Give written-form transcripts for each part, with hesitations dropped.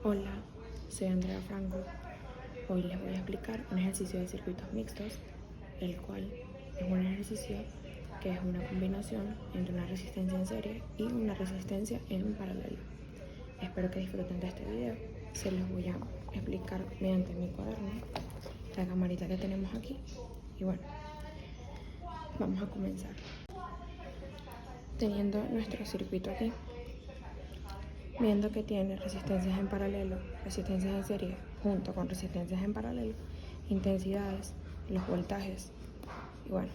Hola, soy Andrea Franco. Hoy les voy a explicar un ejercicio de circuitos mixtos, el cual es un ejercicio que es una combinación entre una resistencia en serie y una resistencia en paralelo. Espero que disfruten de este video. Se los voy a explicar mediante mi cuaderno, la camarita que tenemos aquí. Y bueno, vamos a comenzar. Teniendo nuestro circuito aquí, viendo que tiene resistencias en paralelo, resistencias en serie junto con resistencias en paralelo, intensidades, los voltajes. Y bueno,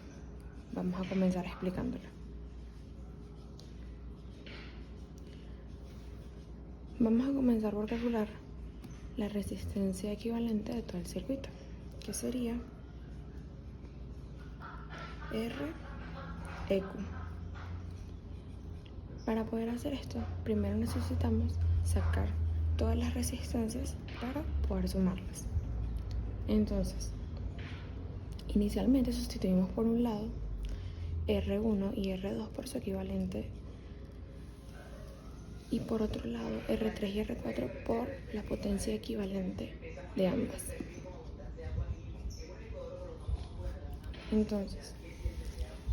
vamos a comenzar explicándolo. Vamos a comenzar por calcular la resistencia equivalente de todo el circuito, que sería REQ. Para poder hacer esto, primero necesitamos sacar todas las resistencias para poder sumarlas. Entonces, inicialmente sustituimos por un lado R1 y R2 por su equivalente y por otro lado R3 y R4 por la potencia equivalente de ambas. Entonces,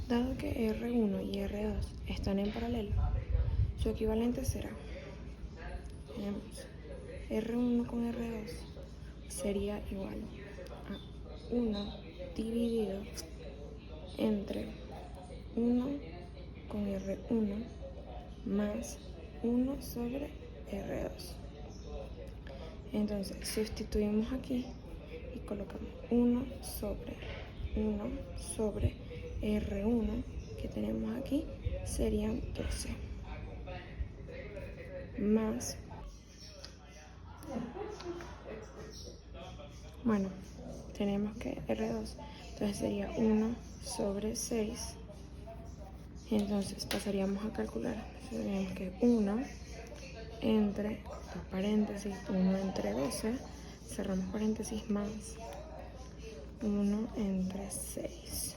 dado que R1 y R2 están en paralelo, su equivalente será, tenemos R1 con R2 sería igual a 1 dividido entre 1 con R1 más 1 sobre R2. Entonces sustituimos aquí y colocamos 1 sobre R1 que tenemos aquí serían 12 más, bueno, tenemos que R2, entonces sería 1 sobre 6. Entonces pasaríamos a calcular, tenemos que 1 entre, paréntesis, 1 entre 12, cerramos paréntesis, más 1 entre 6,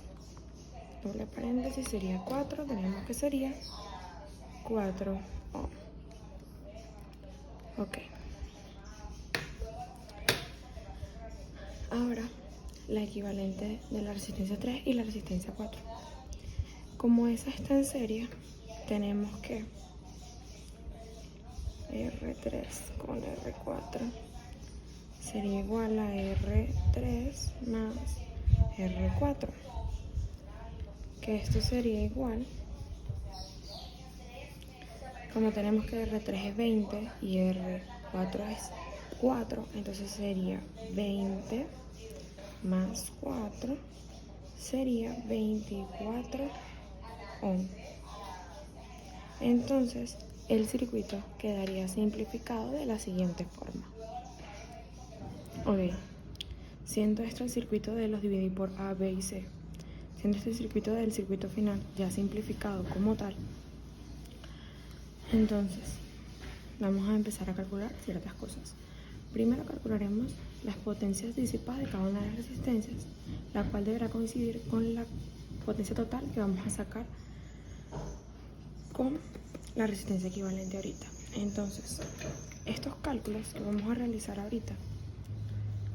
doble paréntesis, sería 4, tenemos que sería 4 ohm. Ok. Ahora, la equivalente de la resistencia 3 y la resistencia 4. Como esa está en serie, tenemos que R3 con R4 sería igual a R3 más R4, que esto sería igual, como tenemos que R3 es 20 y R4 es 4, entonces sería 20 más 4 sería 24 ohm. Entonces el circuito quedaría simplificado de la siguiente forma. Ok, siendo esto el circuito de los dividí por A, B y C, siendo este el circuito del circuito final ya simplificado como tal, entonces vamos a empezar a calcular ciertas cosas. Primero calcularemos las potencias disipadas de cada una de las resistencias, la cual deberá coincidir con la potencia total que vamos a sacar con la resistencia equivalente ahorita. Entonces, estos cálculos que vamos a realizar ahorita,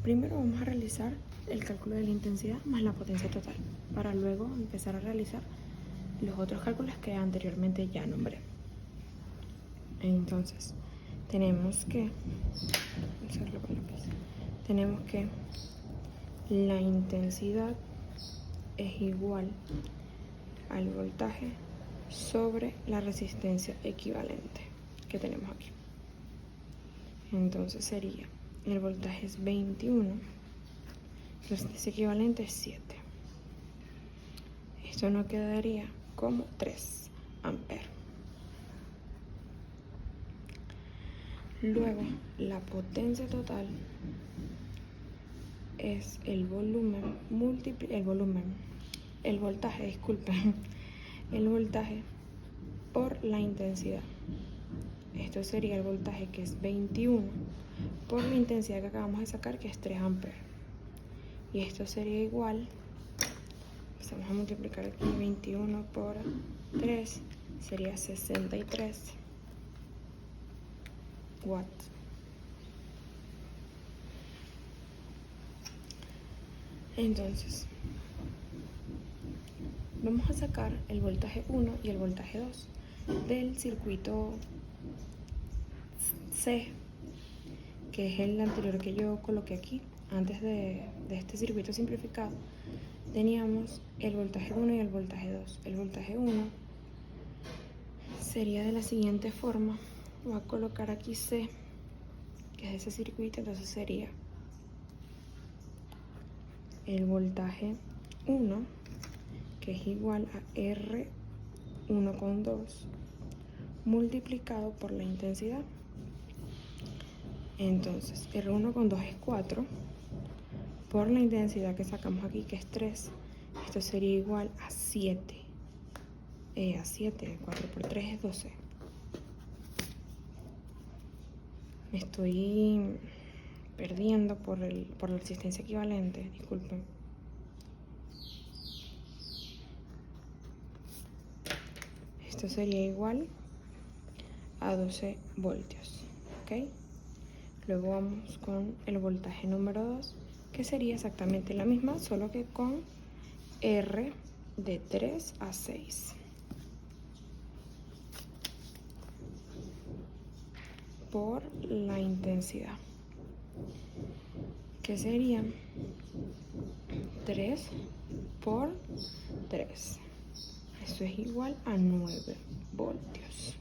primero vamos a realizar el cálculo de la intensidad más la potencia total, para luego empezar a realizar los otros cálculos que anteriormente ya nombré. Entonces, tenemos que la intensidad es igual al voltaje sobre la resistencia equivalente que tenemos aquí. Entonces sería, el voltaje es 21, la resistencia equivalente es 7. Esto nos quedaría como 3 amperes. Luego, la potencia total es el voltaje por la intensidad. Esto sería el voltaje, que es 21, por la intensidad que acabamos de sacar, que es 3 amperes. Y esto sería igual, vamos a multiplicar aquí 21 por 3, sería 63 watts. Entonces, vamos a sacar el voltaje 1 y el voltaje 2 del circuito C, que es el anterior que yo coloqué aquí. Antes de este circuito simplificado, teníamos el voltaje 1 y el voltaje 2. El voltaje 1 sería de la siguiente forma. Voy a colocar aquí C, que es ese circuito, entonces sería el voltaje 1, que es igual a R1 con 2 multiplicado por la intensidad. Entonces, R1 con 2 es 4, por la intensidad que sacamos aquí, que es 3, esto sería igual a 7. 4 por 3 es 12. Me estoy perdiendo por la resistencia equivalente, disculpen. Esto sería igual a 12 voltios, ¿ok? Luego vamos con el voltaje número 2, que sería exactamente la misma, solo que con R de 3 a 6. Por la intensidad, que sería 3 por 3. Eso es igual a 9 voltios.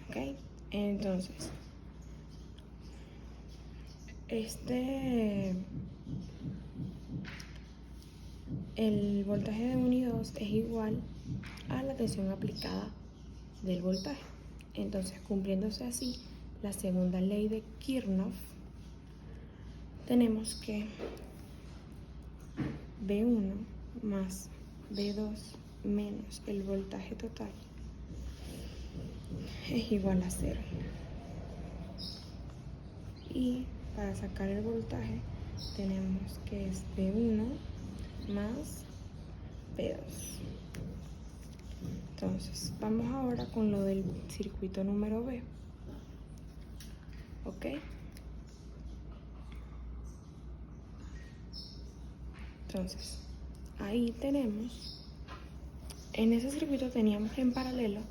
¿Ok? Entonces, el voltaje de 1 y 2 es igual a la tensión aplicada del voltaje. Entonces, cumpliéndose así la segunda ley de Kirchhoff, tenemos que V1 más V2 menos el voltaje total es igual a 0. Y para sacar el voltaje tenemos que es V1 más V2. Entonces, vamos ahora con lo del circuito número B. ¿Ok? Entonces, ahí tenemos, en ese circuito teníamos en paralelo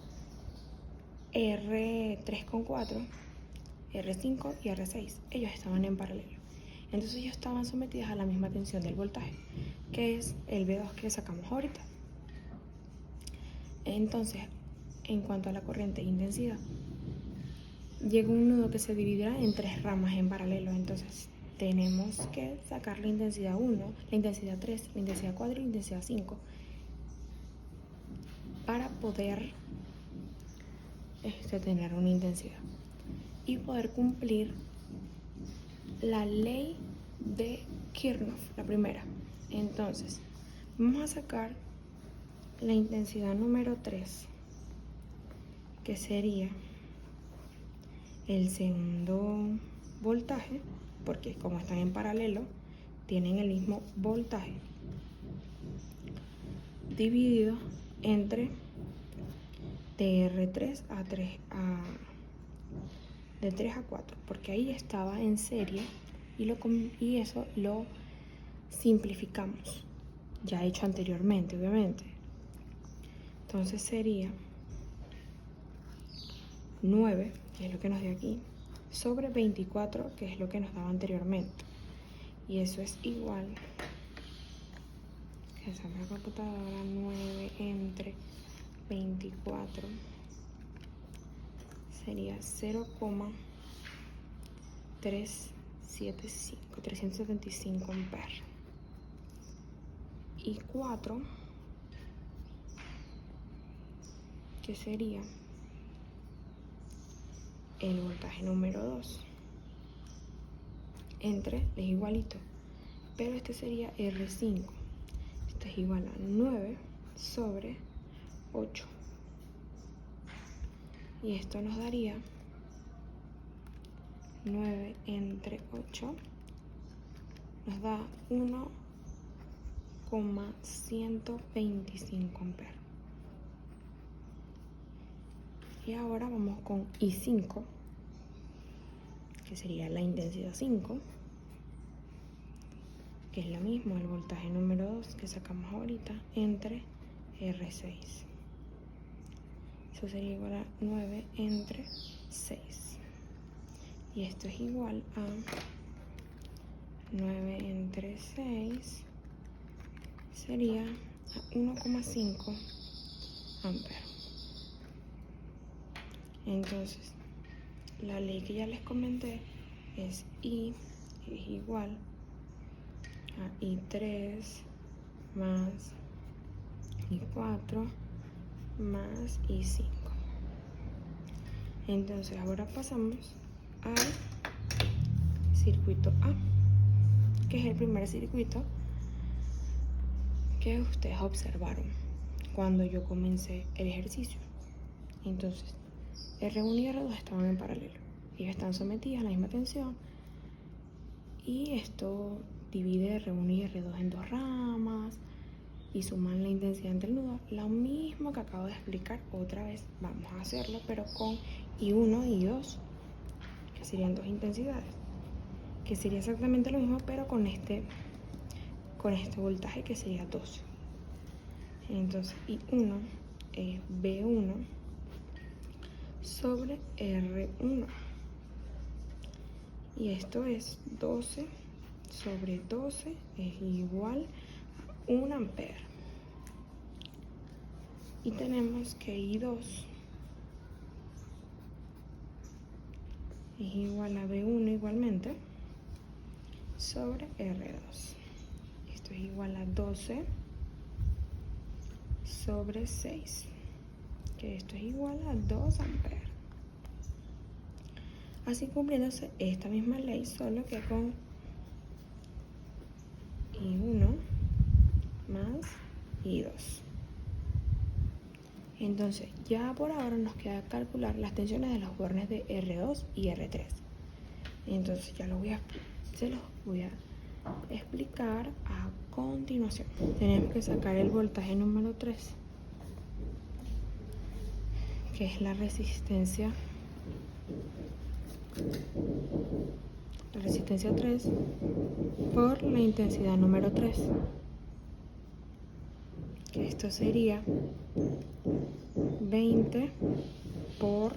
R3,4, R5 y R6. Ellos estaban en paralelo. Entonces ellos estaban sometidos a la misma tensión del voltaje, que es el V2 que sacamos ahorita. Entonces, en cuanto a la corriente e intensidad, llega un nudo que se dividirá en 3 ramas en paralelo. Entonces, tenemos que sacar la intensidad 1, la intensidad 3, la intensidad 4 y la intensidad 5 para poder tener una intensidad y poder cumplir la ley de Kirchhoff, la primera. Entonces, vamos a sacar la intensidad número 3, que sería el segundo voltaje, porque como están en paralelo, tienen el mismo voltaje, dividido entre de R3 de 3 a 4, porque ahí estaba en serie y eso lo simplificamos, ya hecho anteriormente, obviamente. Entonces sería 9, que es lo que nos dio aquí, sobre 24, que es lo que nos daba anteriormente. Y eso es igual, que esa es la computadora, 9 entre 24 sería 375 amperes. Y 4, que sería el voltaje número 2, entre, es igualito, pero este sería R5. Esto es igual a 9 sobre 8. Y esto nos daría 9 entre 8, nos da 1,125 amperes. Y ahora vamos con I5, que sería la intensidad 5, que es lo mismo, el voltaje número 2 que sacamos ahorita, entre R6. Eso sería igual a 9 entre 6. Y esto es igual a 9 entre 6 sería a 1,5 amperes. Entonces, la ley que ya les comenté es I es igual a I3 más I4 más I5. Entonces ahora pasamos al circuito A, que es el primer circuito que ustedes observaron cuando yo comencé el ejercicio. Entonces, R1 y R2 estaban en paralelo. Ellos están sometidos a la misma tensión y esto divide R1 y R2 en dos ramas y suman la intensidad entre el nudo. Lo mismo que acabo de explicar otra vez, vamos a hacerlo pero con I1 y I2, que serían dos intensidades, que sería exactamente lo mismo pero con este voltaje que sería 12. Entonces I1 es B1 sobre R1 y esto es 12 sobre 12 es igual a 1 ampere. Y tenemos que I2 es igual a B1 igualmente sobre R2. Esto es igual a 12 sobre 6, que esto es igual a 2 amperes. Así cumpliéndose esta misma ley, solo que con I1 más I2. Entonces, ya por ahora nos queda calcular las tensiones de los bornes de R2 y R3. Entonces, ya se los voy a explicar a continuación. Tenemos que sacar el voltaje número 3, que es la resistencia 3 por la intensidad número 3, que esto sería 20 por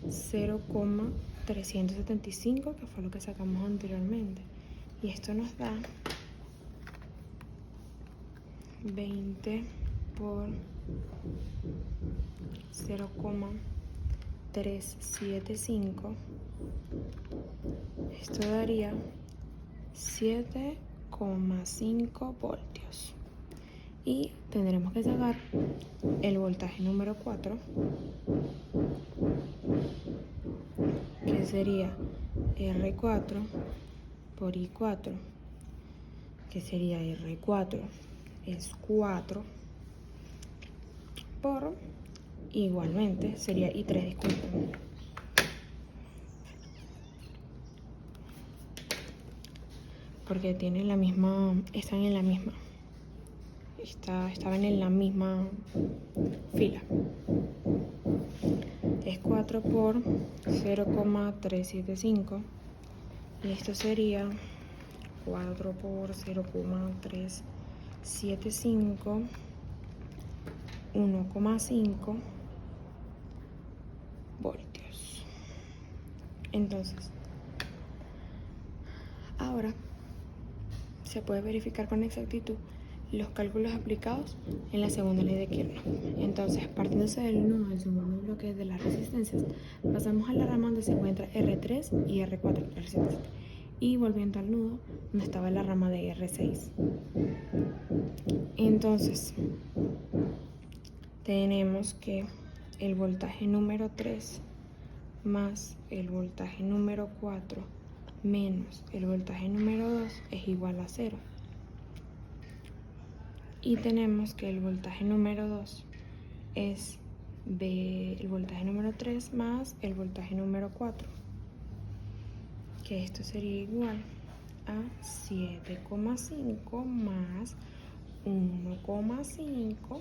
0,375, que fue lo que sacamos anteriormente, y esto nos da 20 por 0,375. Esto daría 7,5 voltios. Y tendremos que sacar el voltaje número 4, que sería R4 por I4, que sería R4 es 4 por, igualmente sería I3, disculpen, porque tienen la misma, están en la misma, estaban en la misma fila. Es 4 por 0,375 y esto sería 4 por 0,375, 1,5 voltios. Entonces, ahora se puede verificar con exactitud los cálculos aplicados en la segunda ley de Kirchhoff. Entonces, partiéndose del nudo del segundo bloque de las resistencias, pasamos a la rama donde se encuentra R3 y R4, y volviendo al nudo donde estaba la rama de R6. Entonces, tenemos que el voltaje número 3 más el voltaje número 4 menos el voltaje número 2 es igual a 0. Y tenemos que el voltaje número 2 es el voltaje número 3 más el voltaje número 4, que esto sería igual a 7,5 más 1,5,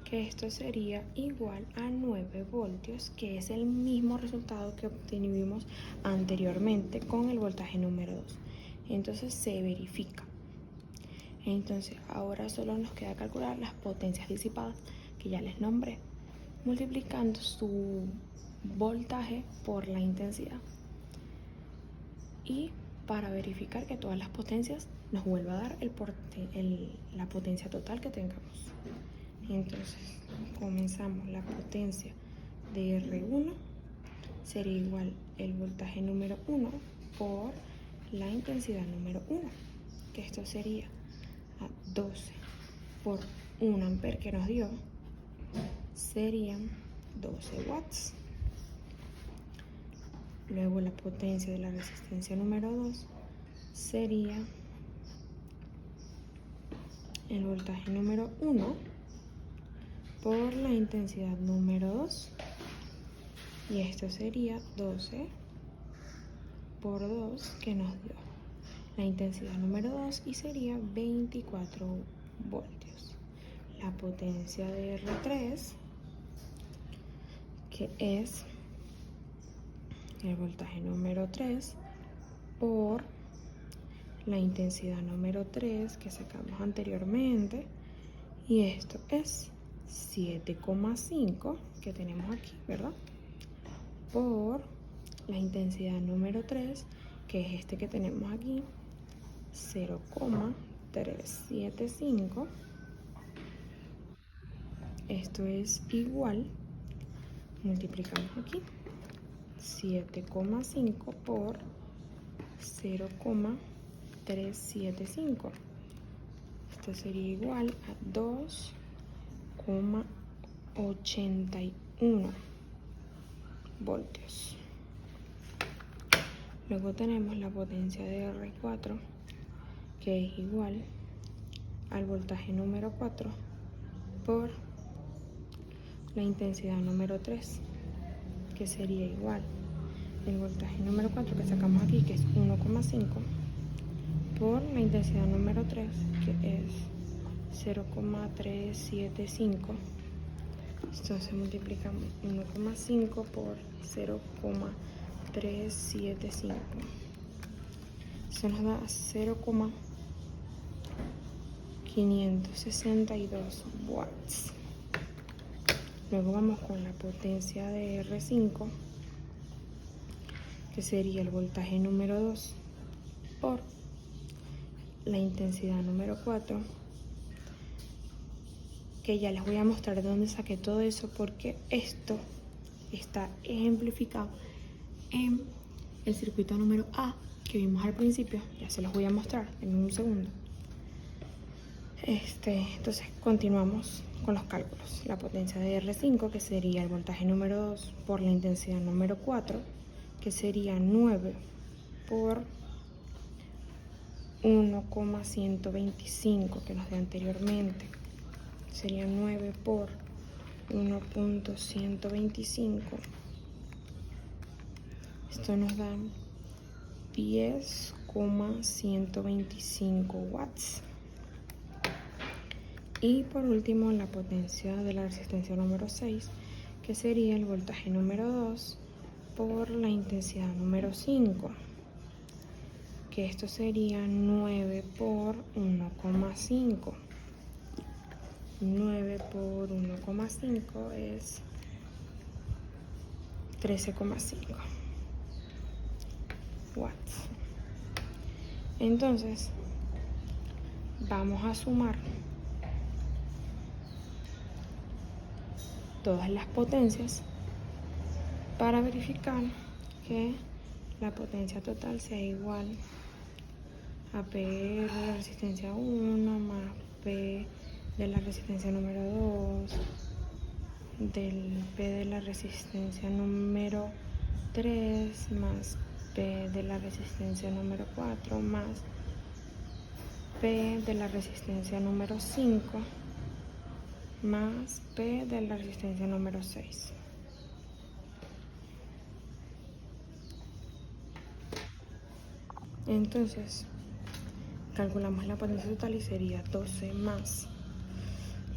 que esto sería igual a 9 voltios, que es el mismo resultado que obtuvimos anteriormente con el voltaje número 2. Entonces se verifica. Entonces ahora solo nos queda calcular las potencias disipadas que ya les nombré, multiplicando su voltaje por la intensidad. Y para verificar que todas las potencias nos vuelva a dar la potencia total que tengamos. Entonces comenzamos. La potencia de R1 sería igual el voltaje número 1 por la intensidad número 1, que esto sería a 12 por 1 amper que nos dio, serían 12 watts. Luego la potencia de la resistencia número 2 sería el voltaje número 1 por la intensidad número 2. Y esto sería 12 por 2 que nos dio la intensidad número 2 y sería 24 voltios. La potencia de R3, que es el voltaje número 3 por la intensidad número 3 que sacamos anteriormente, y esto es 7,5 que tenemos aquí, ¿verdad? Por la intensidad número 3, que es este que tenemos aquí, 0,375. Esto es igual, multiplicamos aquí, 7,5 por 0,375. Esto sería igual a 2,81 voltios. Luego tenemos la potencia de R4, que es igual al voltaje número 4 por la intensidad número 3, que sería igual el voltaje número 4 que sacamos aquí, que es 1,5, por la intensidad número 3, que es 0,375. Entonces multiplicamos 1,5 por 0,375. Eso nos da 0,562 watts. Luego vamos con la potencia de R5, que sería el voltaje número 2 por la intensidad número 4, que ya les voy a mostrar de dónde saqué todo eso, porque esto está ejemplificado en el circuito número A que vimos al principio. Ya se los voy a mostrar en un segundo. Entonces continuamos con los cálculos. La potencia de R5, que sería el voltaje número 2 por la intensidad número 4, que sería 9 por 1,125 que nos dio anteriormente. Sería 9 por 1,125. Esto nos da 10,125 watts. Y por último, la potencia de la resistencia número 6, que sería el voltaje número 2 por la intensidad número 5, que esto sería 9 por 1,5. 9 por 1,5 es 13,5 watts. Entonces vamos a sumar todas las potencias para verificar que la potencia total sea igual a P de la resistencia 1 más P de la resistencia número 2 del P de la resistencia número 3 más P de la resistencia número 4 más P de la resistencia número 5 más P de la resistencia número 6. Entonces calculamos la potencia total y sería 12 más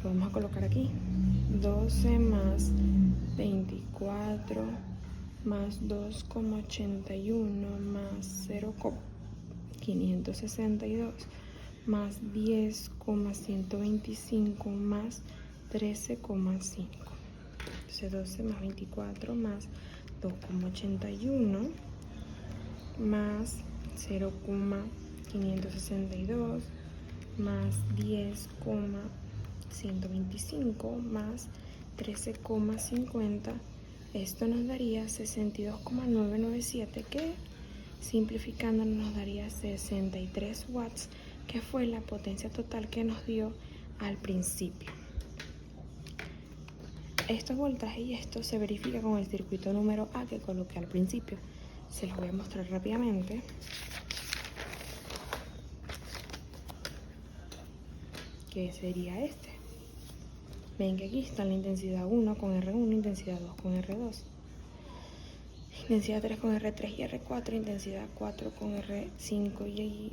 lo vamos a colocar aquí. 12 más 24 más 2,81 más 0,562 más 10,125 más 13,5. Entonces 12 más 24 más 2,81 más 0,562 más 10,125 más 13,50. Esto nos daría 62,997, que simplificando nos daría 63 watts, que fue la potencia total que nos dio al principio. Estos voltajes y esto se verifica con el circuito número A que coloqué al principio. Se los voy a mostrar rápidamente. Que sería este. Ven que aquí está la intensidad 1 con R1, intensidad 2 con R2, intensidad 3 con R3 y R4, intensidad 4 con R5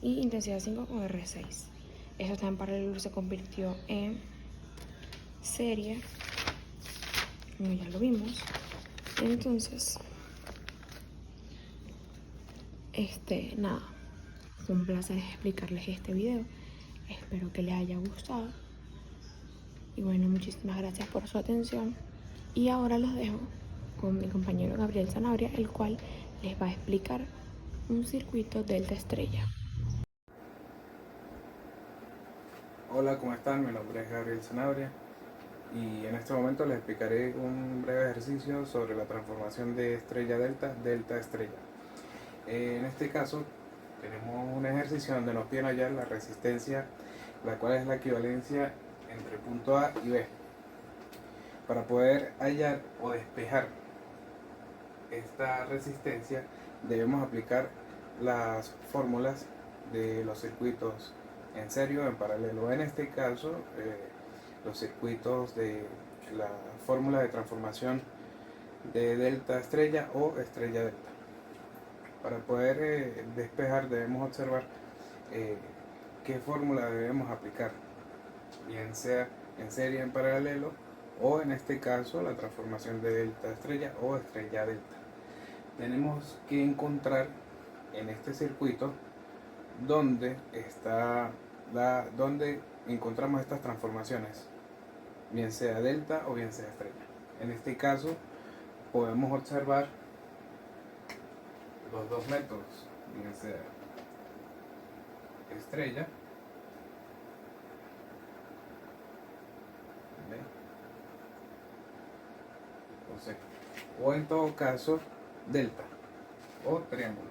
y intensidad 5 con R6. Eso está en paralelo, se convirtió en serie, como ya lo vimos. Entonces, nada, fue un placer explicarles este video. Espero que les haya gustado. Y bueno, muchísimas gracias por su atención. Y ahora los dejo con mi compañero Gabriel Sanabria, el cual les va a explicar un circuito delta estrella. Hola, ¿cómo están? Mi nombre es Gabriel Sanabria y en este momento les explicaré un breve ejercicio sobre la transformación de estrella delta, delta estrella. En este caso tenemos un ejercicio donde nos piden hallar la resistencia, la cual es la equivalencia entre punto A y B. Para poder hallar o despejar esta resistencia debemos aplicar las fórmulas de los circuitos en serie o en paralelo. En este caso, los circuitos de la fórmula de transformación de delta estrella o estrella delta. Para poder despejar debemos observar qué fórmula debemos aplicar, bien sea en serie o en paralelo, o en este caso la transformación de delta estrella o estrella delta. Tenemos que encontrar en este circuito donde encontramos estas transformaciones, bien sea delta o bien sea estrella. En este caso podemos observar los dos métodos, bien sea estrella o en todo caso delta o triángulo.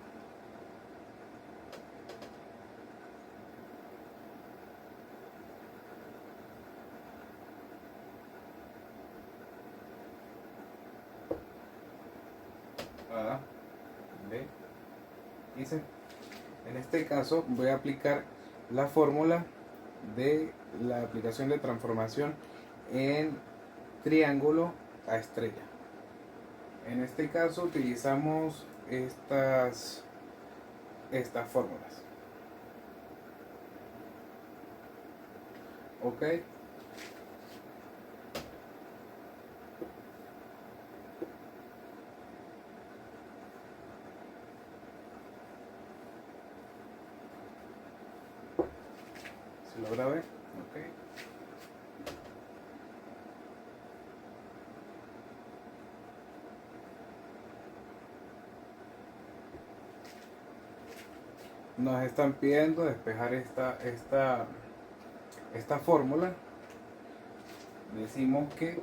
A, B y C. En este caso voy a aplicar la fórmula de la aplicación de transformación en triángulo a estrella. En este caso utilizamos estas fórmulas. Ok. ¿Se logra ver? Ok. Nos están pidiendo despejar esta fórmula. Decimos que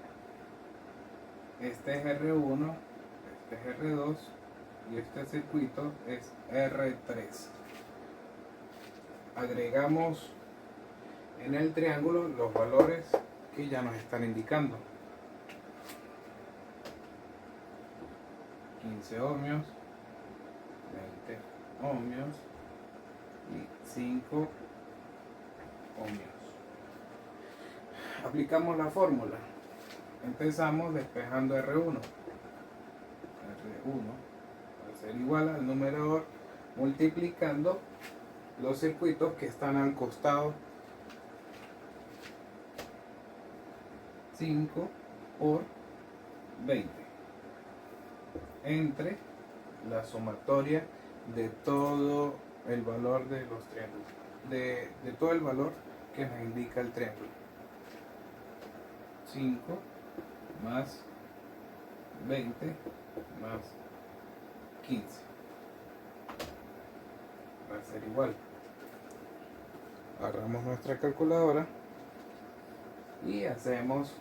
este es R1, este es R2 y este circuito es R3. Agregamos en el triángulo los valores que ya nos están indicando: 15 ohmios, 20 ohmios y 5 ohmios. Aplicamos la fórmula. Empezamos despejando R1. R1 va a ser igual al numerador multiplicando los circuitos que están al costado 5 por 20 entre la sumatoria de todo el valor de los triángulos, de todo el valor que nos indica el triángulo. 5 más 20 más 15 va a ser igual. Agarramos nuestra calculadora y hacemos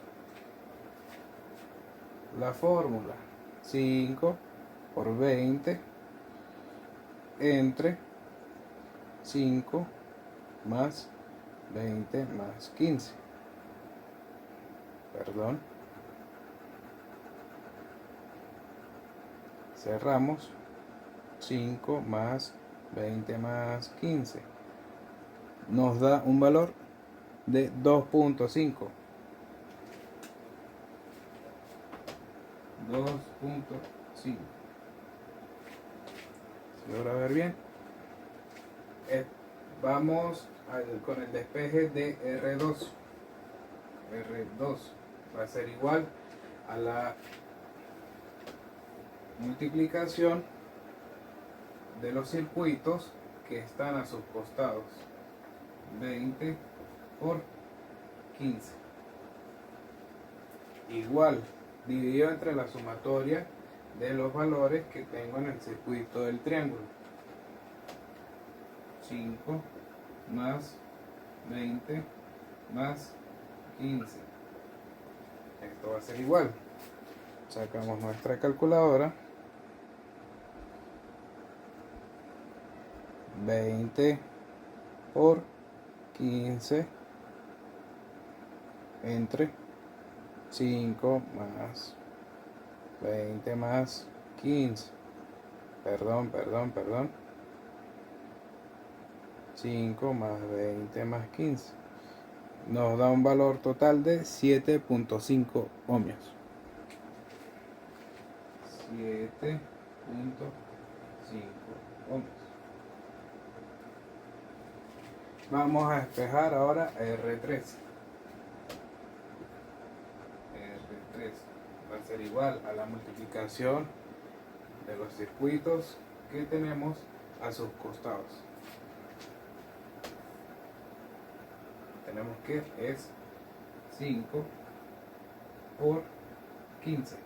la fórmula. 5 por 20 entre 5 más 20 más 15. Perdón. Cerramos. 5 más 20 más 15. Nos da un valor de 2.5. 2.5. ¿Se logra ver bien? Vamos con el despeje de R2. R2 va a ser igual a la multiplicación de los circuitos que están a sus costados. 20 por 15 igual dividido entre la sumatoria de los valores que tengo en el circuito del triángulo. 5 más 20 más 15. Esto va a ser igual. Sacamos nuestra calculadora. 20 por 15 entre 5 más 20 más 15. Perdón. 5 más 20 más 15. Nos da un valor total de 7.5 ohmios. 7.5 ohmios. Vamos a despejar ahora R3. R3 va a ser igual a la multiplicación de los circuitos que tenemos a sus costados. Tenemos que es 5 por 15.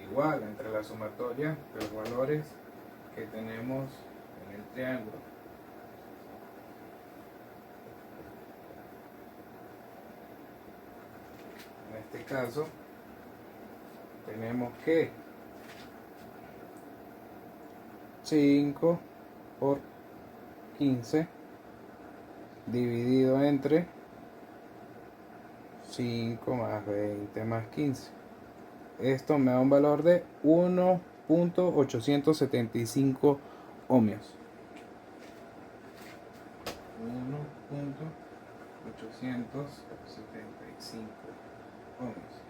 Igual entre la sumatoria de los valores que tenemos en el triángulo. En este caso tenemos que 5 por 15 dividido entre 5 más 20 más 15. Esto me da un valor de 1.875 ohmios. 1.875 ohmios.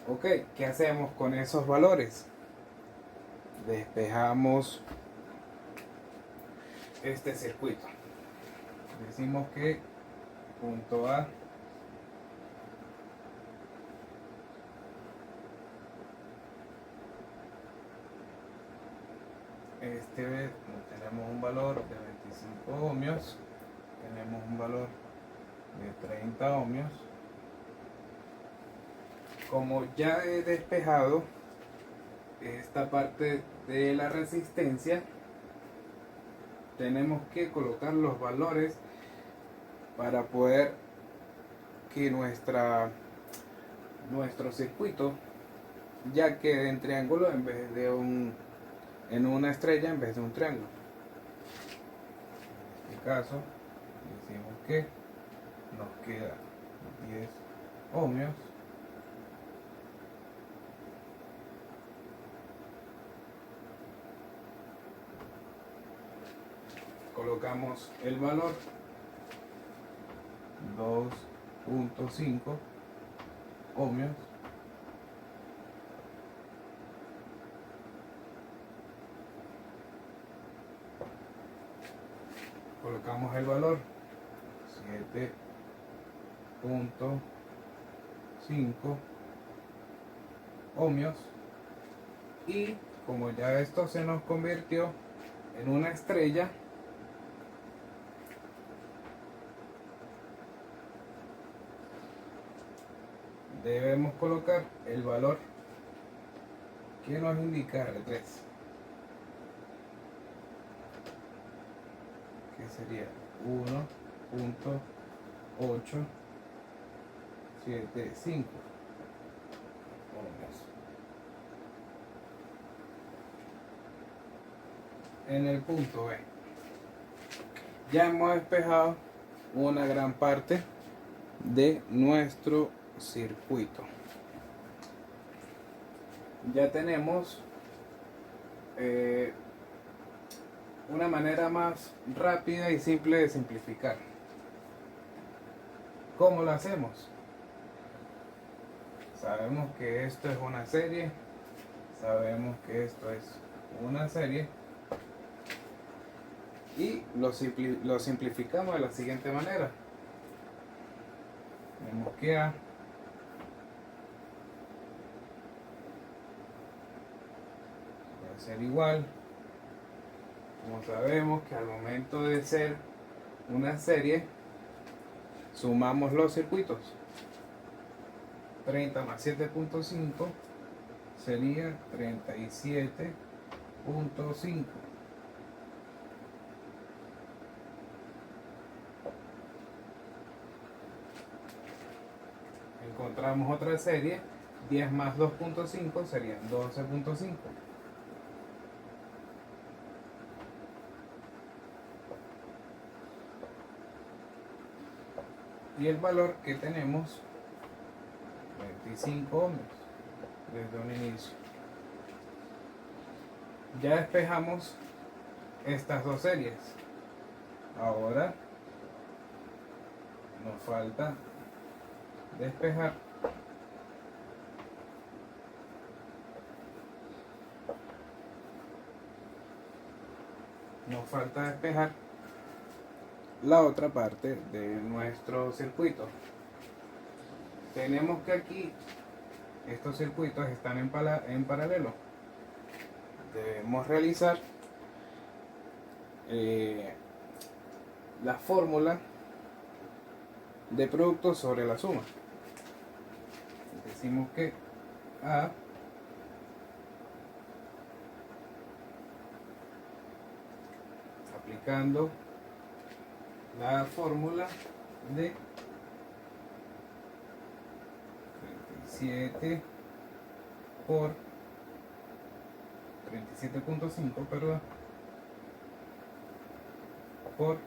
Ok, ¿qué hacemos con esos valores? Despejamos este circuito. Decimos que punto A tenemos un valor de 25 ohmios, tenemos un valor de 30 ohmios. Como ya he despejado esta parte de la resistencia, tenemos que colocar los valores para poder que nuestro circuito ya quede en triángulo en vez de en una estrella en vez de un triángulo. En este caso decimos que nos queda 10 ohmios colocamos el valor 2.5 ohmios colocamos el valor 37.5 ohmios. Y como ya esto se nos convirtió en una estrella, debemos colocar el valor que nos indica R3, que sería 1.875 ohmios. En el punto B ya hemos despejado una gran parte de nuestro circuito. Ya tenemos una manera más rápida y simple de simplificar. ¿Cómo lo hacemos? Sabemos que esto es una serie, sabemos que esto es una serie, y lo simplificamos de la siguiente manera. Tenemos que A va a ser igual, como sabemos que al momento de ser una serie sumamos los circuitos. 30 más 7.5 sería 37.5. Encontramos otra serie, 10 más 2.5 serían 12.5. Y el valor que tenemos, 25 ohmios desde un inicio. Ya despejamos estas dos series. Ahora nos falta despejar la otra parte de nuestro circuito. Tenemos que aquí estos circuitos están en paralelo. Debemos realizar la fórmula de producto sobre la suma. Decimos que A aplicando la fórmula de 37 por 37.5, perdón, por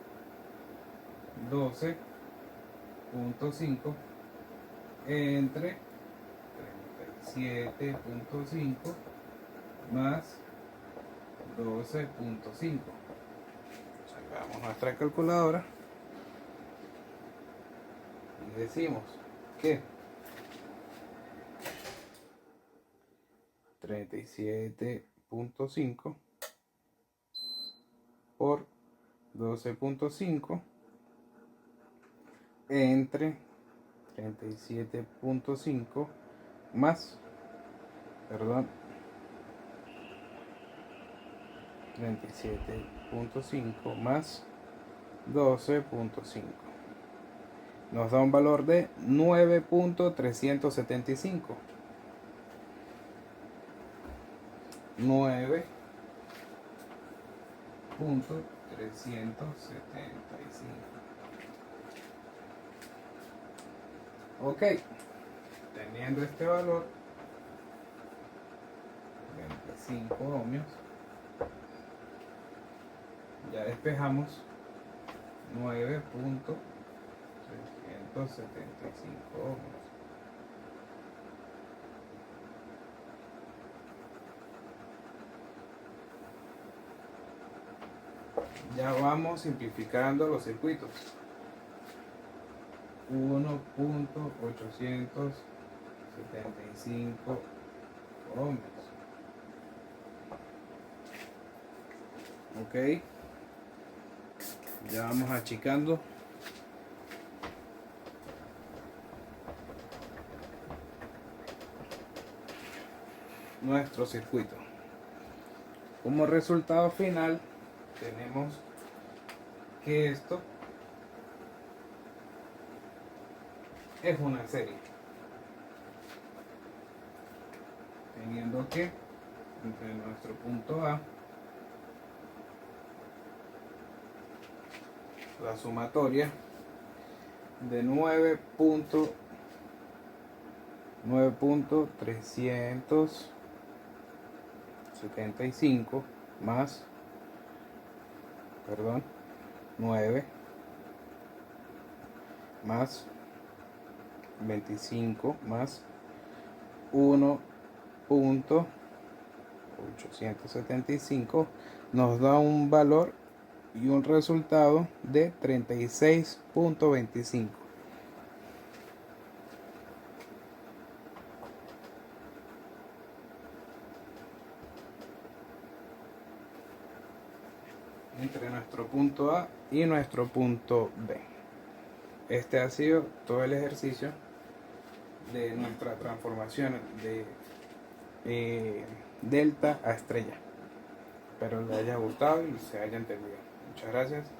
12.5 entre 37.5 más 12.5. Sacamos nuestra calculadora y decimos que 37.5 por 12.5 entre 37.5 más, perdón, 37.5 más 12.5 nos da un valor de 9.375. 9.375. Ok, teniendo este valor, 25 ohmios, ya despejamos 9.375 ohmios. Ya vamos simplificando los circuitos. 1.875 ohmios. Ok, ya vamos achicando nuestro circuito. Como resultado final tenemos que esto es una serie, teniendo que entre nuestro punto A la sumatoria de 9.375 más, 9 más 25 más 1.875 nos da un valor y un resultado de 36.25. Entre nuestro punto A y nuestro punto B. Este ha sido todo el ejercicio de nuestra transformación de delta a estrella. Espero les haya gustado y se haya entendido. Muchas gracias.